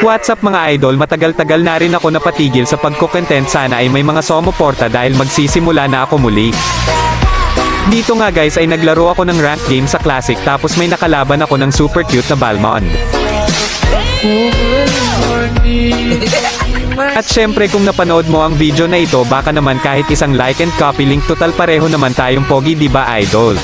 What's up mga idol, matagal-tagal na rin ako napatigil sa pagko-content, sana ay may mga sumuporta dahil magsisimula na ako muli. Dito nga guys ay naglaro ako ng rank game sa classic tapos may nakalaban ako ng super cute na Balmond. At syempre kung napanood mo ang video na ito baka naman kahit isang like and copy link, total pareho naman tayong pogi, diba idol?